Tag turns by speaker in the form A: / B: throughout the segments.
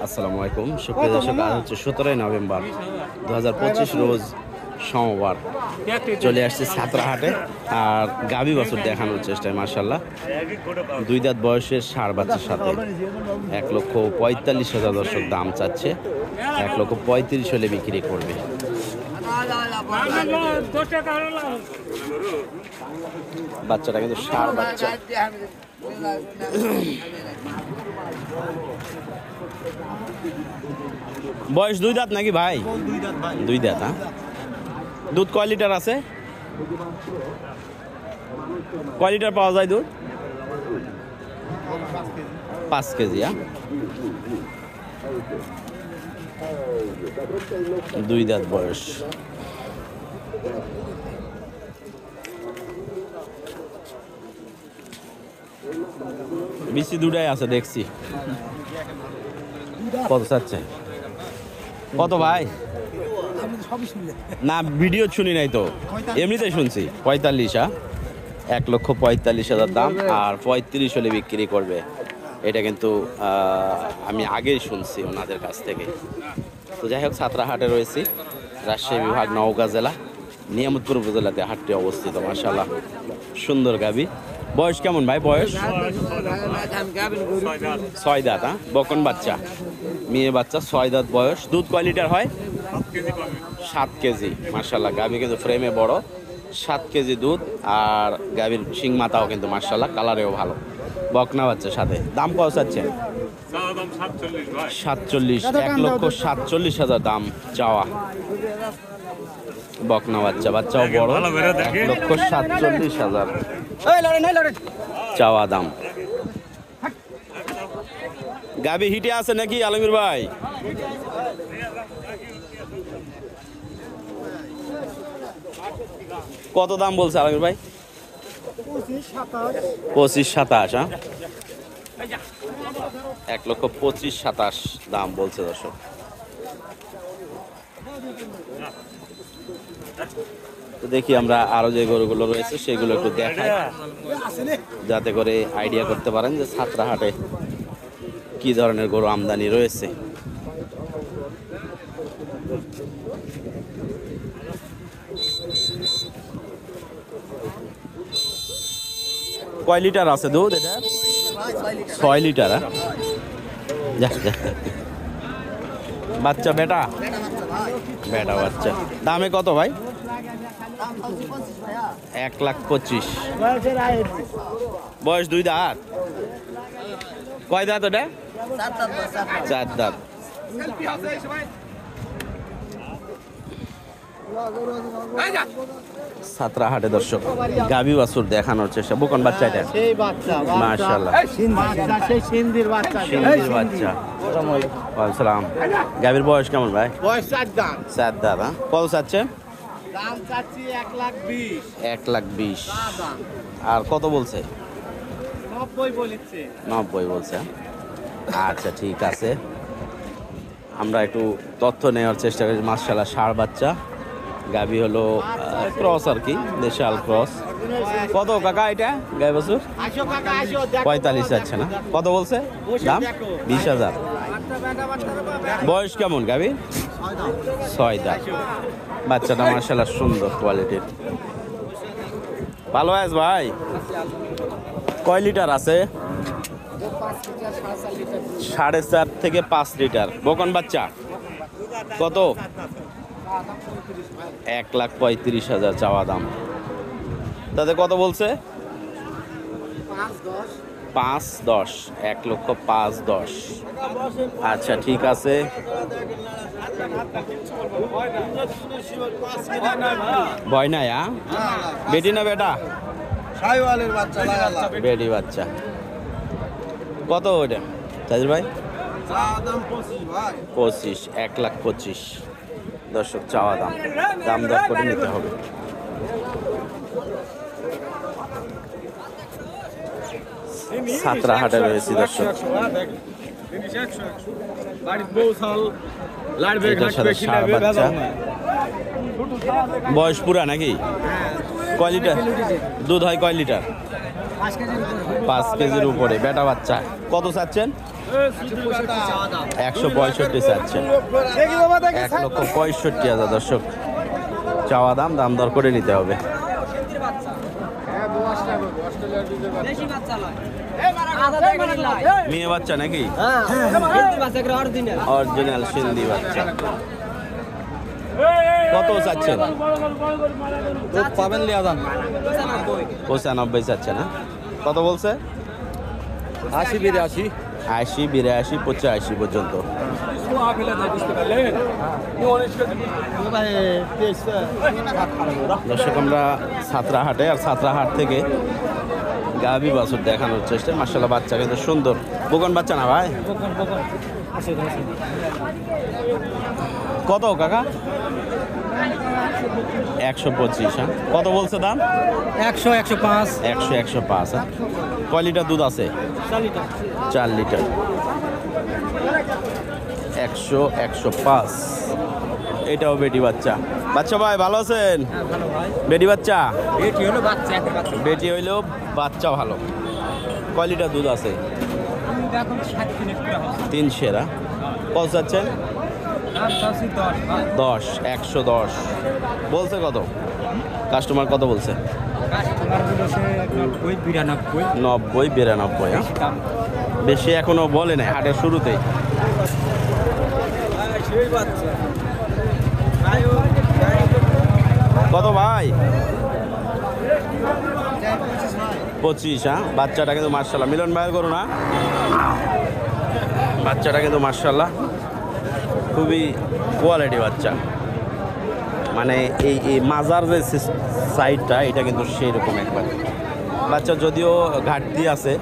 A: আসসালামু আলাইকুম সুপ্রিয় দর্শক, আজ হচ্ছে 17 নভেম্বর 2025 রোজ সোমবার। চলে আসছে ছাত্রাহাটে আর গাভী বাছুর দেখানোর চেষ্টায়। মাশাআল্লাহ, 2 দাঁত বয়সের ষাঁড় বাচ্চার সাথে 1,45,000 দর্শক দাম চাচ্ছে। 1,35,000 হলে বিক্রি করবে। বাচ্চাটা কিন্তু ষাঁড় বাচ্চা। বয়স 2 দাঁত নাকি ভাই? 2 দাঁত। হ্যাঁ, দুধ কয় লিটার আছে? কয় লিটার পাওয়া যায় দুধ? 5 কেজি। 2 দাঁত বয়স। বেশি দুটাই আছে দেখছি। কত চাচ্ছে? কত ভাই? না, ভিডিও শুনি নাই তো, এমনিতেই শুনছি। 45। 1,45,000 দাম আর 35 হলে বিক্রি করবে। এটা কিন্তু আমি আগেই শুনছি ওনাদের কাছ থেকে। তো যাই হোক, ছাত্রাহাটে রয়েছি, রাজশাহী বিভাগ, নওগাঁ জেলা, নিয়ামতপুর উপজেলাতে হাটটি অবস্থিত। মাশাআল্লাহ, সুন্দর গাভী। বয়স কেমন ভাই? বয়স 6 দাঁত। বকন বাচ্চা, মেয়ে বাচ্চা, 6 দাঁত বয়স। দুধ কয় লিটার হয়? 7 কেজি। মাশাআল্লাহ, গাভী কিন্তু ফ্রেমে বড়। 7 কেজি দুধ আর গাভীর শিং মাথাও কিন্তু মাশাআল্লাহ, কালারেও ভালো। বকনা বাচ্চার সাথে। দাম কত চাচ্ছেন? 47। 1,47,000 দাম চাওয়া। বকনা বাচ্চা, বাচ্চাও বড়। 1,47,000 চাওয়া দাম। গাভী হিটে আছে নাকি আলমীর ভাই? কত দাম বলছে আলমীর ভাই? 25-27। 1,25,27 দাম বলছে দর্শক। তো দেখি আমরা আরো যে গরুগুলো রয়েছে সেগুলো একটু দেখাই, যাতে করে আইডিয়া করতে পারেন যে ছাত্রাহাটে কি ধরনের গরু আমদানি রয়েছে। কয় লিটার আছে দুধ এটা? 6 লিটার। বাচ্চা বেটা? বেটা বাচ্চা। দামে কত ভাই? 1,25,000। বয়স 2 দাঁত। কয় দাঁত ওটা? 4 দাঁত। ছাত্রাহাটে দর্শক গাভী বাছুর দেখানোর চেষ্টা। বকন বাচ্চা এটা? মাশাআল্লাহ, সিন্ধির বাচ্চা। ওয়ালাইকুম সালাম। গাভীর বয়স কেমন ভাই?
B: বয়স 4 দাঁত।
A: 4 দাঁত। কত চাচ্ছে?
B: দাম চাচ্ছি 1,20,000।
A: 1,20,000। আর কত বলছে?
B: 90 বলছে।
A: 90 বলছে। আচ্ছা, ঠিক আছে, আমরা একটু তথ্য নেওয়ার চেষ্টা করি। মাশাআল্লাহ, ষাঁড় বাচ্চা। গাভী হলো ক্রস আর কি, দেশাল ক্রস। কত কাকা এটা গাই বাছুর? 45 যাচ্ছে না? কত বলছে দাম? 20,000। বয়স কেমন গাভী? 6 দাঁত। বাচ্চাটা মাশাআল্লাহ সুন্দর কোয়ালিটির। ভালো আছে ভাই? কয় লিটার আছে? 4.5 থেকে 5 লিটার। বকন বাচ্চা। কত? 1,35,000 চাওয়া দাম। তাতে কত বলছে? 5-10। 1,05,10। আচ্ছা, ঠিক আছে। ভয় নাই? বেটি না বেটা? বেটি বাচ্চা। কত ওটা তাজির ভাই? 25। 1,25,000 দর্শক চাওয়া দাম। দাম দর করে নিতে হবে। ছাত্রাহাটে রয়েছে দর্শক। বয়স পুরা নাকি? কয় লিটার দুধ হয়? কয় লিটার? 5 কেজির উপরে। বেটা বাচ্চা। কত চাচ্ছেন? 165 চাচ্ছেন, 1,65,000 দর্শক চাওয়া দাম, দাম দর করে নিতে হবে। মেয়ে বাচ্চা নাকি? অরিজিনাল সিন্ধি বাচ্চা। কত চাচ্ছেন?
B: পাবেন
A: 95 চাচ্ছে না? কত বলছে?
B: 80-82
A: 80, 82, 85 পর্যন্ত। দর্শক আমরা ছাত্রাহাটে, আর ছাত্রাহাট থেকে গাভী বাছুর দেখানোর চেষ্টা। মাশাআল্লাহ বাচ্চা কিন্তু সুন্দর। বকন বাচ্চা না ভাই? কত কাকা? 125। হ্যাঁ, কত বলছে দাম?
B: 100 105
A: 100, 105। হ্যাঁ, কয় লিটার দুধ আছে? 4 লিটার। 100, 105। এটাও বেটি বাচ্চা। বাচ্চা ভাই ভালো আছেন? বেটি বাচ্চা? বেটি হইলেও বাচ্চা ভালো। কয় লিটার দুধ আছে? 3 সেরা। কত চাচ্ছেন? 10, 110। বলছে কত? কাস্টমার কত বলছে? 90, 92। হ্যাঁ, বেশি এখনো বলে নাই, হাটের শুরুতেই। কত ভাই? 25। হ্যাঁ, বাচ্চাটা কিন্তু মার্শাল্লাহ মিলন ভাইয়ের করো না? বাচ্চাটা কিন্তু মার্শাল্লাহ খুবই কোয়ালিটি বাচ্চা। মানে এই মাজার যে সাইডটা, এটা কিন্তু সেই রকম একবার বাচ্চা। যদিও ঘাটতি আছে,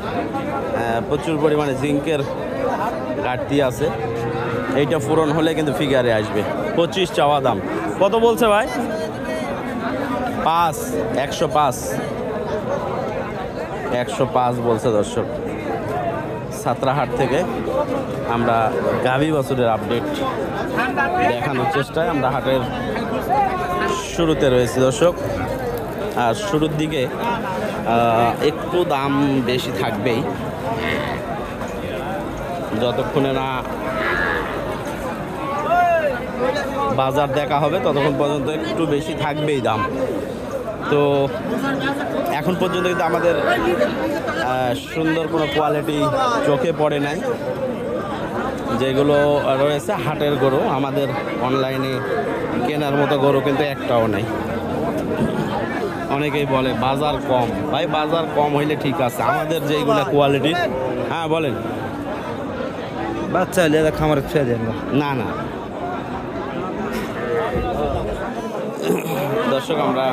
A: প্রচুর পরিমাণে জিঙ্কের ঘাটতি আছে। এইটা পূরণ হলে কিন্তু ফিগারে আসবে। 25 চাওয়া দাম। কত বলছে ভাই? 5, 105। 105 বলছে দর্শক। ছাত্রাহাট থেকে আমরা গাভী বাছুরের আপডেট দেখানোর চেষ্টায়। আমরা হাটের শুরুতে রয়েছি দর্শক, আর শুরুর দিকে একটু দাম বেশি থাকবেই। যতক্ষণে না বাজার দেখা হবে ততক্ষণ পর্যন্ত একটু বেশি থাকবেই দাম। তো এখন পর্যন্ত কিন্তু আমাদের সুন্দর কোনো কোয়ালিটি চোখে পড়ে নাই। যেগুলো রয়েছে হাটের গরু, আমাদের অনলাইনে কেনার মতো গরু কিন্তু একটাও নেই। অনেকেই বলে বাজার কম। ভাই বাজার কম হইলে ঠিক আছে, আমাদের যেগুলো কোয়ালিটি। হ্যাঁ বলেন।
B: বাচ্চা হলে খামার ছেড়ে দেন
A: না না দর্শক, আমরা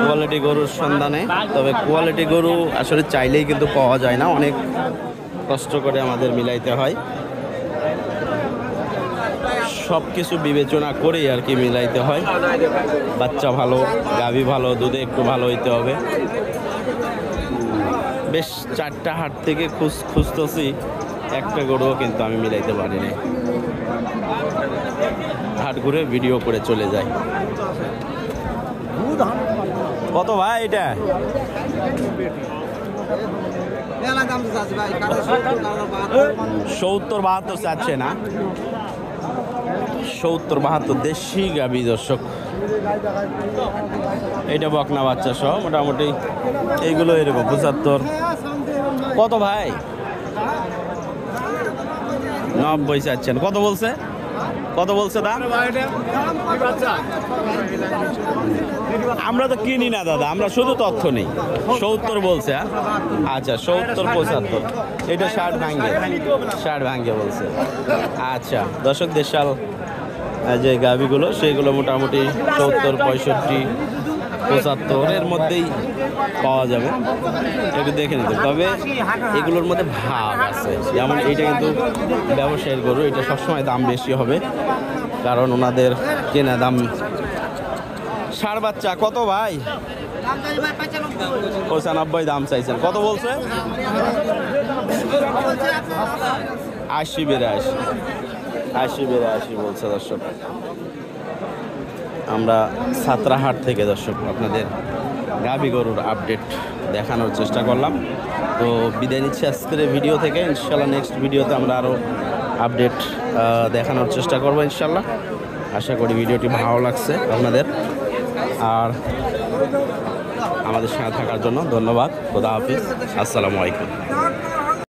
A: কোয়ালিটি গরুর সন্ধানে। তবে কোয়ালিটি গরু আসলে চাইলেই কিন্তু পাওয়া যায় না, অনেক কষ্ট করে আমাদের মিলাইতে হয়। সব কিছু বিবেচনা করেই আর কি মিলাইতে হয়। বাচ্চা ভালো, গাভী ভালো, দুধে একটু ভালো হইতে হবে। বেশ 4টা হাট থেকে খুঁজতেছি, একটা গরুও কিন্তু আমি মিলাইতে পারিনি। হাট ঘুরে ভিডিও করে চলে যাই। কত ভাই এটা? 70-72 চাচ্ছে না? 70-72 দেশি গাভী দর্শক। এইটা বকনা বাচ্চা সহ মোটামুটি এইগুলো এরকম 75। কত ভাই? 90 চাচ্ছেন। কত বলছে? কত বলছে দাম? আমরা তো কিনি না দাদা, আমরা শুধু তথ্য নেই। 70 বলছে। আচ্ছা 70-75। এটা 60 ভাঙ্গে বলছে। আচ্ছা দর্শক, দেশাল যে গাভিগুলো সেগুলো মোটামুটি 70, 65, 75 এর মধ্যেই পাওয়া যাবে। একটু দেখে নিতে। তবে এগুলোর মধ্যে ভাব আছে, যেমন এইটা কিন্তু ব্যবসায়ীর গরু, এটা সবসময় দাম বেশি হবে, কারণ ওনাদের কেনা দাম। ষাঁড় বাচ্চা কত ভাই? 95 দাম চাইছেন। কত বলছে? 80-82 বলছে দর্শক। আমরা ছাত্রাহাট থেকে দর্শক আপনাদের গাভী গরুর আপডেট দেখানোর চেষ্টা করলাম। তো বিদায় নিচ্ছি আজকের এই ভিডিও থেকে। ইনশাল্লাহ নেক্সট ভিডিওতে আমরা আরও আপডেট দেখানোর চেষ্টা করবো ইনশাল্লাহ। আশা করি ভিডিওটি ভালো লাগছে আপনাদের, আর আমাদের সঙ্গে থাকার জন্য ধন্যবাদ। খোদা হাফিজ, আসসালামু আলাইকুম।